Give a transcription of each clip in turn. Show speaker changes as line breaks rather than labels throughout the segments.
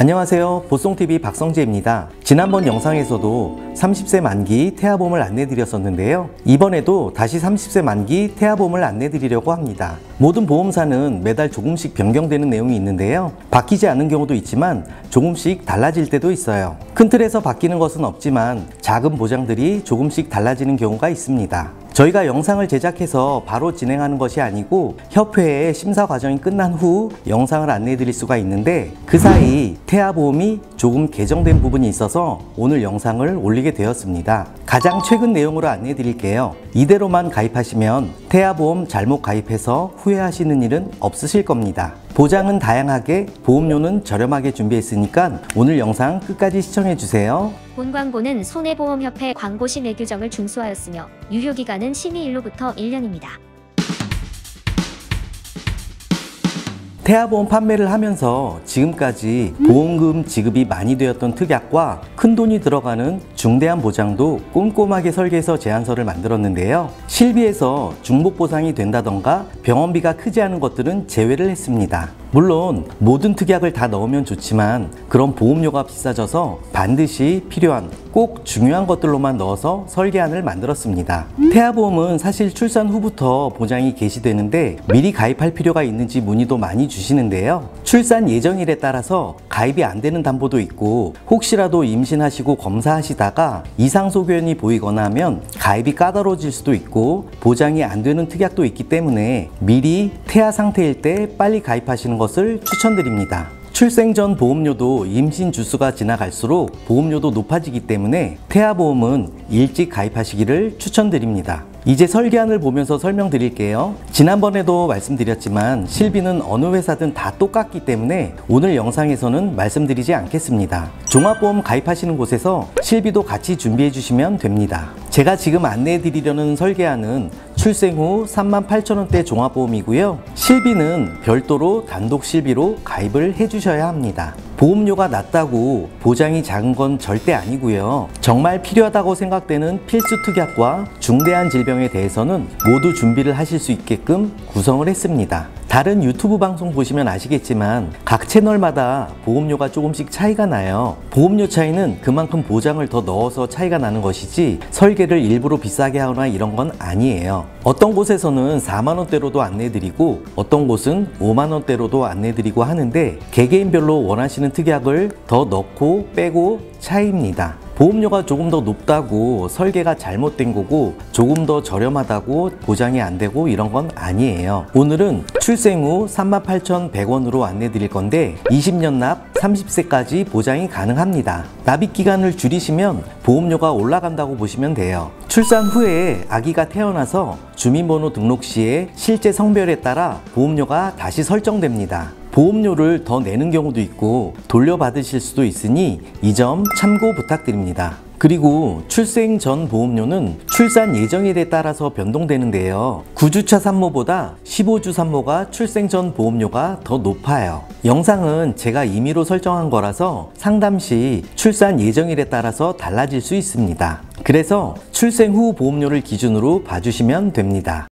안녕하세요. 보송TV 박성재입니다. 지난번 영상에서도 30세 만기 태아보험을 안내드렸었는데요. 이번에도 다시 30세 만기 태아보험을 안내드리려고 합니다. 모든 보험사는 매달 조금씩 변경되는 내용이 있는데요. 바뀌지 않는 경우도 있지만 조금씩 달라질 때도 있어요. 큰 틀에서 바뀌는 것은 없지만 작은 보장들이 조금씩 달라지는 경우가 있습니다. 저희가 영상을 제작해서 바로 진행하는 것이 아니고 협회의 심사 과정이 끝난 후 영상을 안내해 드릴 수가 있는데, 그 사이 태아보험이 조금 개정된 부분이 있어서 오늘 영상을 올리게 되었습니다. 가장 최근 내용으로 안내해 드릴게요. 이대로만 가입하시면 태아보험 잘못 가입해서 후회하시는 일은 없으실 겁니다. 보장은 다양하게, 보험료는 저렴하게 준비했으니까 오늘 영상 끝까지 시청해 주세요.
본 광고는 손해보험협회 광고시 내 규정을 준수하였으며 유효기간은 심의일로부터 1년입니다.
태아보험 판매를 하면서 지금까지 보험금 지급이 많이 되었던 특약과 큰돈이 들어가는 중대한 보장도 꼼꼼하게 설계해서 제안서를 만들었는데요. 실비에서 중복보상이 된다던가 병원비가 크지 않은 것들은 제외를 했습니다. 물론 모든 특약을 다 넣으면 좋지만 그런 보험료가 비싸져서 반드시 필요한, 꼭 중요한 것들로만 넣어서 설계안을 만들었습니다. 태아보험은 사실 출산 후부터 보장이 개시되는데 미리 가입할 필요가 있는지 문의도 많이 주시는데요. 출산 예정일에 따라서 가입이 안 되는 담보도 있고, 혹시라도 임신하시고 검사하시다가 이상 소견이 보이거나 하면 가입이 까다로워질 수도 있고 보장이 안 되는 특약도 있기 때문에 미리 태아 상태일 때 빨리 가입하시는 것을 추천드립니다. 출생 전 보험료도 임신 주수가 지나갈수록 보험료도 높아지기 때문에 태아보험은 일찍 가입하시기를 추천드립니다. 이제 설계안을 보면서 설명드릴게요. 지난번에도 말씀드렸지만 실비는 어느 회사든 다 똑같기 때문에 오늘 영상에서는 말씀드리지 않겠습니다. 종합보험 가입하시는 곳에서 실비도 같이 준비해 주시면 됩니다. 제가 지금 안내해 드리려는 설계안은 출생 후 38,000원대 종합보험이고요. 실비는 별도로 단독 실비로 가입을 해 주셔야 합니다. 보험료가 낮다고 보장이 작은 건 절대 아니고요. 정말 필요하다고 생각되는 필수 특약과 중대한 질병에 대해서는 모두 준비를 하실 수 있게끔 구성을 했습니다. 다른 유튜브 방송 보시면 아시겠지만 각 채널마다 보험료가 조금씩 차이가 나요. 보험료 차이는 그만큼 보장을 더 넣어서 차이가 나는 것이지 설계를 일부러 비싸게 하거나 이런 건 아니에요. 어떤 곳에서는 4만원대로도 안내드리고 어떤 곳은 5만원대로도 안내드리고 하는데 개개인별로 원하시는 특약을 더 넣고 빼고 차이입니다. 보험료가 조금 더 높다고 설계가 잘못된 거고 조금 더 저렴하다고 보장이 안 되고 이런 건 아니에요. 오늘은 출생 후 38,100원으로 안내 드릴 건데 20년 납 30세까지 보장이 가능합니다. 납입 기간을 줄이시면 보험료가 올라간다고 보시면 돼요. 출산 후에 아기가 태어나서 주민번호 등록 시에 실제 성별에 따라 보험료가 다시 설정됩니다. 보험료를 더 내는 경우도 있고 돌려받으실 수도 있으니 이 점 참고 부탁드립니다. 그리고 출생 전 보험료는 출산 예정일에 따라서 변동되는데요. 9주차 산모보다 15주 산모가 출생 전 보험료가 더 높아요. 영상은 제가 임의로 설정한 거라서 상담 시 출산 예정일에 따라서 달라질 수 있습니다. 그래서 출생 후 보험료를 기준으로 봐주시면 됩니다.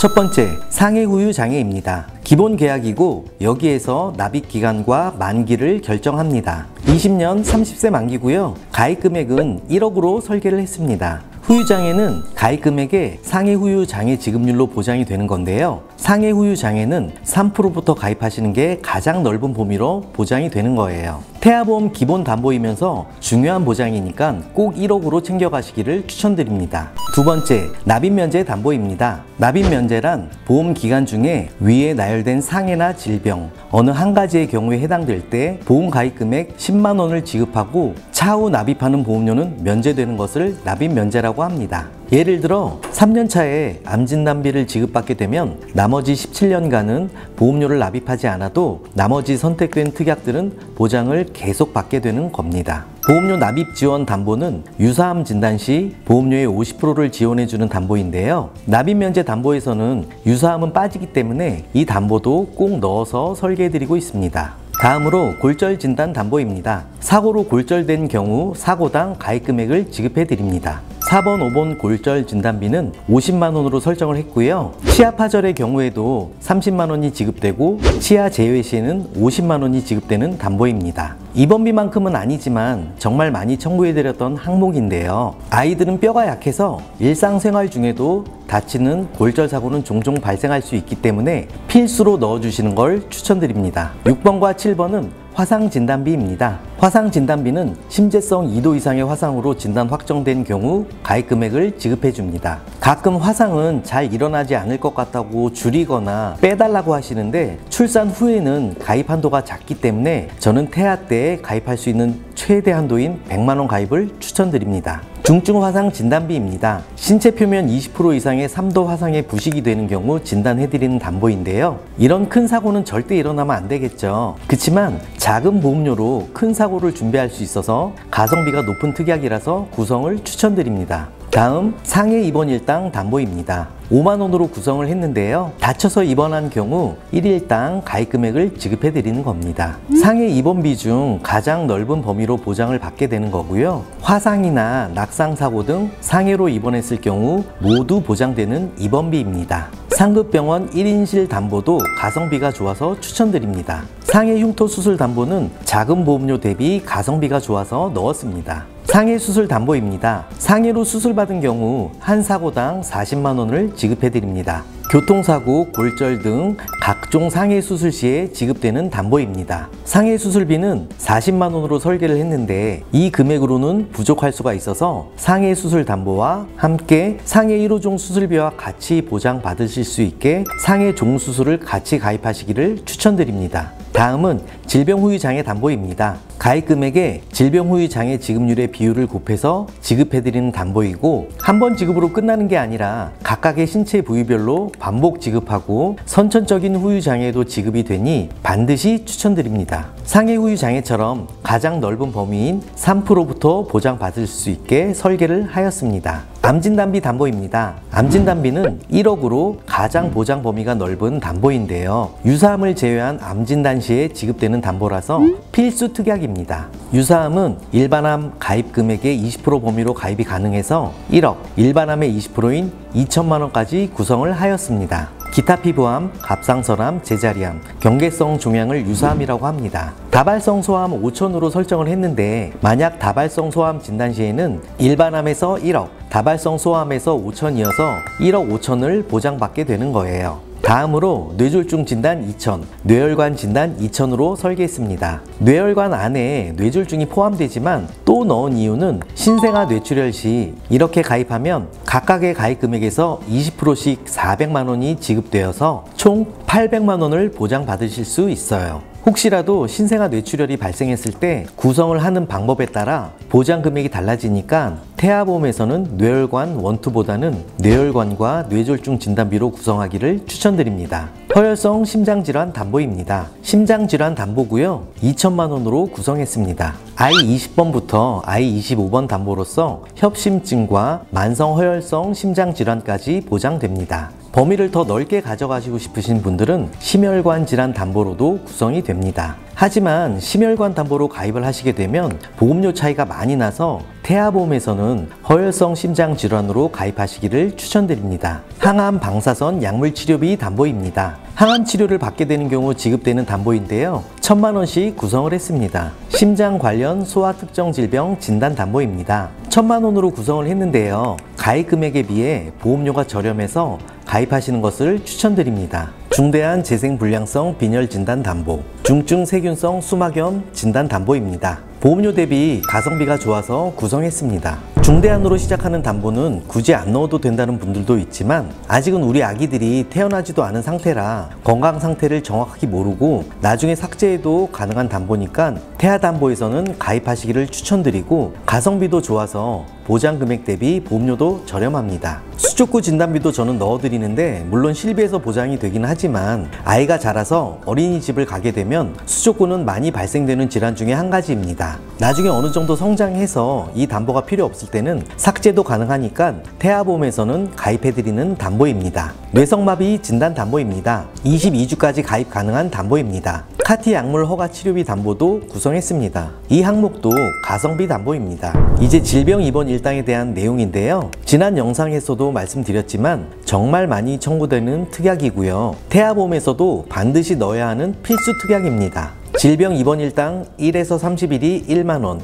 첫 번째, 상해 후유 장애입니다. 기본 계약이고 여기에서 납입 기간과 만기를 결정합니다. 20년 30세 만기고요. 가입 금액은 1억으로 설계를 했습니다. 후유장애는 가입 금액의 상해 후유 장애 지급률로 보장이 되는 건데요. 상해 후유 장애는 3%부터 가입하시는 게 가장 넓은 범위로 보장이 되는 거예요. 태아보험 기본 담보이면서 중요한 보장이니까 꼭 1억으로 챙겨가시기를 추천드립니다. 두 번째, 납입면제 담보입니다. 납입면제란 보험 기간 중에 위에 나열된 상해나 질병 어느 한 가지의 경우에 해당될 때 보험 가입 금액 10만 원을 지급하고 차후 납입하는 보험료는 면제되는 것을 납입면제라고 합니다. 예를 들어 3년 차에 암진단비를 지급받게 되면 나머지 17년간은 보험료를 납입하지 않아도 나머지 선택된 특약들은 보장을 계속 받게 되는 겁니다. 보험료 납입 지원 담보는 유사암 진단 시 보험료의 50%를 지원해주는 담보인데요. 납입면제 담보에서는 유사암은 빠지기 때문에 이 담보도 꼭 넣어서 설계해드리고 있습니다. 다음으로 골절 진단 담보입니다. 사고로 골절된 경우 사고당 가입 금액을 지급해 드립니다. 4번, 5번 골절 진단비는 50만 원으로 설정을 했고요. 치아 파절의 경우에도 30만 원이 지급되고 치아 제외 시에는 50만 원이 지급되는 담보입니다. 입원비만큼은 아니지만 정말 많이 청구해드렸던 항목인데요. 아이들은 뼈가 약해서 일상생활 중에도 다치는 골절 사고는 종종 발생할 수 있기 때문에 필수로 넣어주시는 걸 추천드립니다. 6번과 7번은 화상 진단비입니다. 화상 진단비는 심재성 2도 이상의 화상으로 진단 확정된 경우 가입 금액을 지급해 줍니다. 가끔 화상은 잘 일어나지 않을 것 같다고 줄이거나 빼달라고 하시는데 출산 후에는 가입 한도가 작기 때문에 저는 태아 때 가입할 수 있는 최대 한도인 100만 원 가입을 추천드립니다. 중증 화상 진단비입니다. 신체 표면 20% 이상의 3도 화상에 부식이 되는 경우 진단해드리는 담보인데요. 이런 큰 사고는 절대 일어나면 안 되겠죠. 그렇지만 작은 보험료로 큰 사고를 준비할 수 있어서 가성비가 높은 특약이라서 구성을 추천드립니다. 다음 상해 입원 일당 담보입니다. 5만 원으로 구성을 했는데요. 다쳐서 입원한 경우 1일당 가입 금액을 지급해 드리는 겁니다. 상해 입원비 중 가장 넓은 범위로 보장을 받게 되는 거고요. 화상이나 낙상 사고 등 상해로 입원했을 경우 모두 보장되는 입원비입니다. 상급병원 1인실 담보도 가성비가 좋아서 추천드립니다. 상해 흉터 수술 담보는 작은 보험료 대비 가성비가 좋아서 넣었습니다. 상해 수술 담보입니다. 상해로 수술받은 경우 한 사고당 40만 원을 지급해 드립니다. 교통사고, 골절 등 각종 상해 수술 시에 지급되는 담보입니다. 상해 수술비는 40만 원으로 설계를 했는데 이 금액으로는 부족할 수가 있어서 상해 수술 담보와 함께 상해 1호종 수술비와 같이 보장받으실 수 있게 상해 종 수술을 같이 가입하시기를 추천드립니다. 다음은 질병 후유 장애 담보입니다. 가입 금액에 질병 후유 장애 지급률의 비율을 곱해서 지급해드리는 담보이고 한 번 지급으로 끝나는 게 아니라 각각의 신체 부위별로 반복 지급하고 선천적인 후유 장애도 지급이 되니 반드시 추천드립니다. 상해 후유 장애처럼 가장 넓은 범위인 3%부터 보장받을 수 있게 설계를 하였습니다. 암진단비 담보입니다. 암진단비는 1억으로 가장 보장 범위가 넓은 담보인데요. 유사암을 제외한 암진단 시에 지급되는 담보라서 필수 특약입니다. 유사암은 일반암 가입 금액의 20% 범위로 가입이 가능해서 1억, 일반암의 20%인 2천만 원까지 구성을 하였습니다. 기타 피부암, 갑상선암, 제자리암, 경계성 종양을 유사암이라고 합니다. 다발성 소암 5천으로 설정을 했는데 만약 다발성 소암 진단 시에는 일반암에서 1억, 다발성 소암에서 5천이어서 1억 5천을 보장받게 되는 거예요. 다음으로 뇌졸중 진단 2천, 뇌혈관 진단 2천으로 설계했습니다. 뇌혈관 안에 뇌졸중이 포함되지만 또 넣은 이유는 신생아 뇌출혈 시 이렇게 가입하면 각각의 가입 금액에서 20%씩 400만 원이 지급되어서 총 800만 원을 보장받으실 수 있어요. 혹시라도 신생아 뇌출혈이 발생했을 때 구성을 하는 방법에 따라 보장 금액이 달라지니까 태아보험에서는 뇌혈관 원투보다는 뇌혈관과 뇌졸중 진단비로 구성하기를 추천드립니다. 허혈성 심장질환 담보입니다. 심장질환 담보고요. 2천만 원으로 구성했습니다. I20번부터 I25번 담보로서 협심증과 만성허혈성 심장질환까지 보장됩니다. 범위를 더 넓게 가져가시고 싶으신 분들은 심혈관 질환 담보로도 구성이 됩니다. 하지만 심혈관 담보로 가입을 하시게 되면 보험료 차이가 많이 나서 태아보험에서는 허혈성 심장질환으로 가입하시기를 추천드립니다. 항암 방사선 약물치료비 담보입니다. 항암 치료를 받게 되는 경우 지급되는 담보인데요. 1,000만 원씩 구성을 했습니다. 심장 관련 소아 특정 질병 진단 담보입니다. 1,000만 원으로 구성을 했는데요. 가입 금액에 비해 보험료가 저렴해서 가입하시는 것을 추천드립니다. 중대한 재생불량성 빈혈 진단 담보, 중증 세균성 수막염 진단 담보입니다. 보험료 대비 가성비가 좋아서 구성했습니다. 중대한으로 시작하는 담보는 굳이 안 넣어도 된다는 분들도 있지만 아직은 우리 아기들이 태어나지도 않은 상태라 건강 상태를 정확하게 모르고 나중에 삭제해도 가능한 담보니까 태아담보에서는 가입하시기를 추천드리고 가성비도 좋아서 보장 금액 대비 보험료도 저렴합니다. 수족구 진단비도 저는 넣어드리는데 물론 실비에서 보장이 되긴 하지만 아이가 자라서 어린이집을 가게 되면 수족구는 많이 발생되는 질환 중에 한 가지입니다. 나중에 어느 정도 성장해서 이 담보가 필요 없을 때는 삭제도 가능하니까 태아보험에서는 가입해드리는 담보입니다. 뇌성마비 진단 담보입니다. 22주까지 가입 가능한 담보입니다. 카티 약물 허가 치료비 담보도 구성했습니다. 이 항목도 가성비 담보입니다. 이제 질병 입원 일당에 대한 내용인데요. 지난 영상에서도 말씀드렸지만 정말 많이 청구되는 특약이고요. 태아보험에서도 반드시 넣어야 하는 필수 특약입니다. 질병 입원 일당 1에서 30일이 1만원,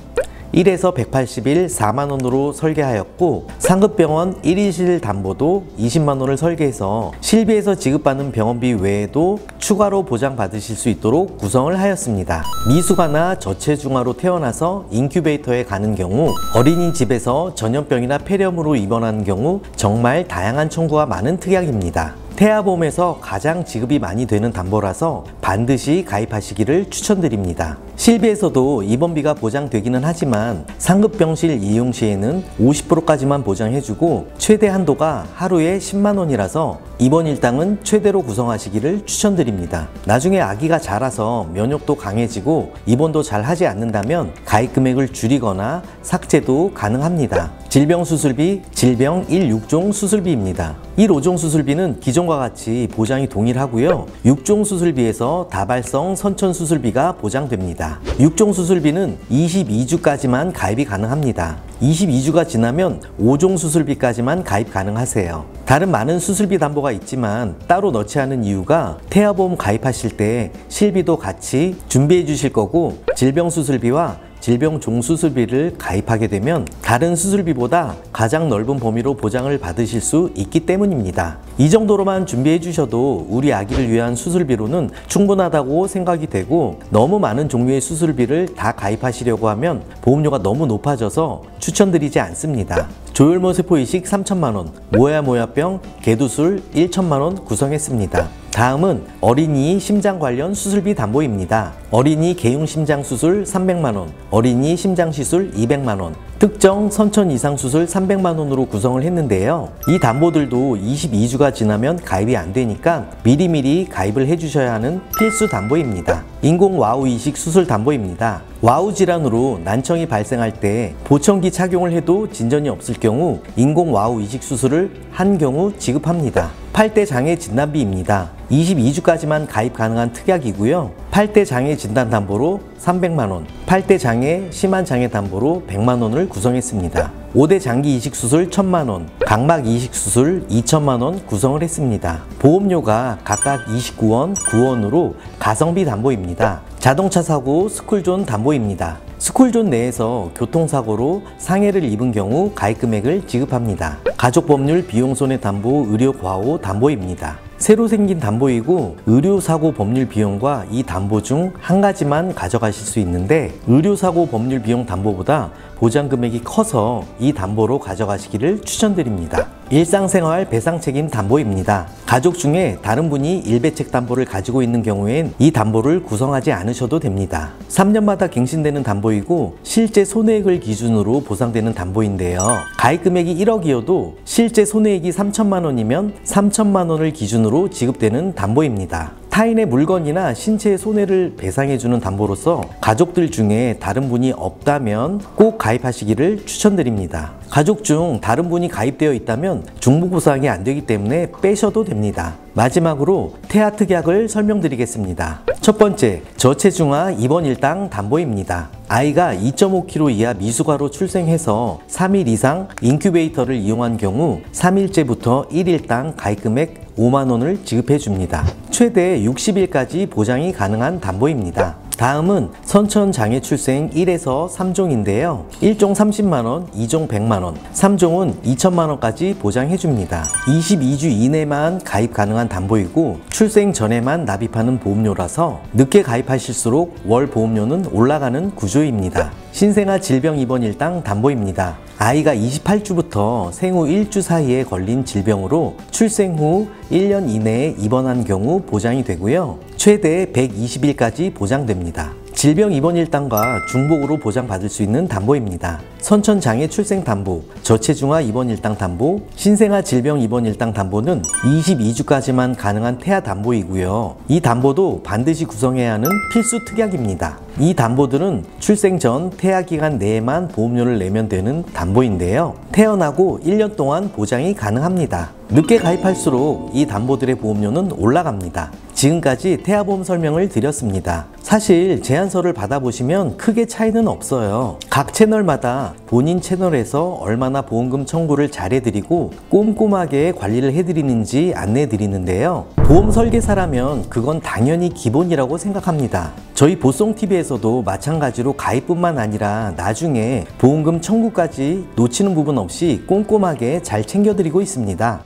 1에서 180일 4만원으로 설계하였고 상급병원 1일실 담보도 20만원을 설계해서 실비에서 지급받는 병원비 외에도 추가로 보장받으실 수 있도록 구성을 하였습니다. 미숙아나 저체중아로 태어나서 인큐베이터에 가는 경우, 어린이집에서 전염병이나 폐렴으로 입원하는 경우 정말 다양한 청구가 많은 특약입니다. 태아보험에서 가장 지급이 많이 되는 담보라서 반드시 가입하시기를 추천드립니다. 실비에서도 입원비가 보장되기는 하지만 상급병실 이용 시에는 50%까지만 보장해주고 최대 한도가 하루에 10만원이라서 입원 일당은 최대로 구성하시기를 추천드립니다. 나중에 아기가 자라서 면역도 강해지고 입원도 잘 하지 않는다면 가입 금액을 줄이거나 삭제도 가능합니다. 질병수술비, 질병 1/6종 수술비입니다. 1/5종 수술비는 기존과 같이 보장이 동일하고요. 6종 수술비에서 다발성 선천 수술비가 보장됩니다. 6종 수술비는 22주까지만 가입이 가능합니다. 22주가 지나면 5종 수술비까지만 가입 가능하세요. 다른 많은 수술비 담보가 있지만 따로 넣지 않은 이유가 태아보험 가입하실 때 실비도 같이 준비해 주실 거고 질병 수술비와 질병 종수술비를 가입하게 되면 다른 수술비보다 가장 넓은 범위로 보장을 받으실 수 있기 때문입니다. 이 정도로만 준비해 주셔도 우리 아기를 위한 수술비로는 충분하다고 생각이 되고 너무 많은 종류의 수술비를 다 가입하시려고 하면 보험료가 너무 높아져서 추천드리지 않습니다. 조혈모 세포 이식 3천만원, 모야모야병, 개두술 1천만원 구성했습니다. 다음은 어린이 심장 관련 수술비 담보입니다. 어린이 개용심장 수술 300만원, 어린이 심장시술 200만원, 특정 선천 이상 수술 300만원으로 구성을 했는데요. 이 담보들도 22주가 지나면 가입이 안 되니까 미리미리 가입을 해주셔야 하는 필수 담보입니다. 인공 와우 이식 수술 담보입니다. 와우 질환으로 난청이 발생할 때 보청기 착용을 해도 진전이 없을 경우 인공 와우 이식 수술을 한 경우 지급합니다. 8대 장애 진단비입니다. 22주까지만 가입 가능한 특약이고요. 8대 장애 진단 담보로 300만원, 8대 장애 심한 장애 담보로 100만원을 구성했습니다. 5대 장기 이식 수술 1000만원, 각막 이식 수술 2000만원 구성을 했습니다. 보험료가 각각 29원, 9원으로 가성비 담보입니다. 자동차 사고 스쿨존 담보입니다. 스쿨존 내에서 교통사고로 상해를 입은 경우 가입 금액을 지급합니다. 가족법률 비용손해 담보 의료 과호 담보입니다. 새로 생긴 담보이고 의료사고 법률 비용과 이 담보 중 한 가지만 가져가실 수 있는데 의료사고 법률 비용 담보보다 보장 금액이 커서 이 담보로 가져가시기를 추천드립니다. 일상생활 배상책임 담보입니다. 가족 중에 다른 분이 일배책 담보를 가지고 있는 경우엔 이 담보를 구성하지 않으셔도 됩니다. 3년마다 갱신되는 담보이고 실제 손해액을 기준으로 보상되는 담보인데요. 가입 금액이 1억이어도 실제 손해액이 3천만 원이면 3천만 원을 기준으로 지급되는 담보입니다. 타인의 물건이나 신체의 손해를 배상해주는 담보로서 가족들 중에 다른 분이 없다면 꼭 가입하시기를 추천드립니다. 가족 중 다른 분이 가입되어 있다면 중복보상이 안 되기 때문에 빼셔도 됩니다. 마지막으로 태아 특약을 설명드리겠습니다. 첫 번째, 저체중아 입원 일당 담보입니다. 아이가 2.5kg 이하 미숙아로 출생해서 3일 이상 인큐베이터를 이용한 경우 3일째부터 1일당 가입 금액 5만원을 지급해 줍니다. 최대 60일까지 보장이 가능한 담보입니다. 다음은 선천장애 출생 1에서 3종인데요. 1종 30만원, 2종 100만원, 3종은 2천만원까지 보장해줍니다. 22주 이내만 가입 가능한 담보이고 출생 전에만 납입하는 보험료라서 늦게 가입하실수록 월 보험료는 올라가는 구조입니다. 신생아 질병 입원 일당 담보입니다. 아이가 28주부터 생후 1주 사이에 걸린 질병으로 출생 후 1년 이내에 입원한 경우 보장이 되고요. 최대 120일까지 보장됩니다. 질병 입원 일당과 중복으로 보장받을 수 있는 담보입니다. 선천장애 출생 담보, 저체중아 입원 일당 담보, 신생아 질병 입원 일당 담보는 22주까지만 가능한 태아 담보이고요. 이 담보도 반드시 구성해야 하는 필수 특약입니다. 이 담보들은 출생 전 태아 기간 내에만 보험료를 내면 되는 담보인데요. 태어나고 1년 동안 보장이 가능합니다. 늦게 가입할수록 이 담보들의 보험료는 올라갑니다. 지금까지 태아보험 설명을 드렸습니다. 사실 제안서를 받아보시면 크게 차이는 없어요. 각 채널마다 본인 채널에서 얼마나 보험금 청구를 잘해드리고 꼼꼼하게 관리를 해드리는지 안내해드리는데요. 보험 설계사라면 그건 당연히 기본이라고 생각합니다. 저희 보송TV에서도 마찬가지로 가입뿐만 아니라 나중에 보험금 청구까지 놓치는 부분 없이 꼼꼼하게 잘 챙겨드리고 있습니다.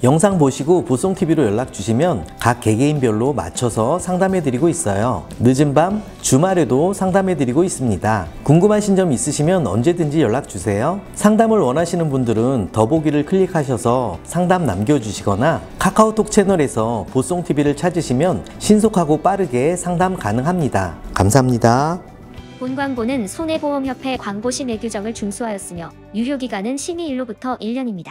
영상 보시고 보송TV로 연락 주시면 각 개개인별로 맞춰서 상담해드리고 있어요. 늦은 밤, 주말에도 상담해드리고 있습니다. 궁금하신 점 있으시면 언제든지 연락 주세요. 상담을 원하시는 분들은 더보기를 클릭하셔서 상담 남겨주시거나 카카오톡 채널에서 보송TV를 찾으시면 신속하고 빠르게 상담 가능합니다. 감사합니다.
본 광고는 손해보험협회 광고 시 내 규정을 준수하였으며 유효기간은 심의 일로부터 1년입니다.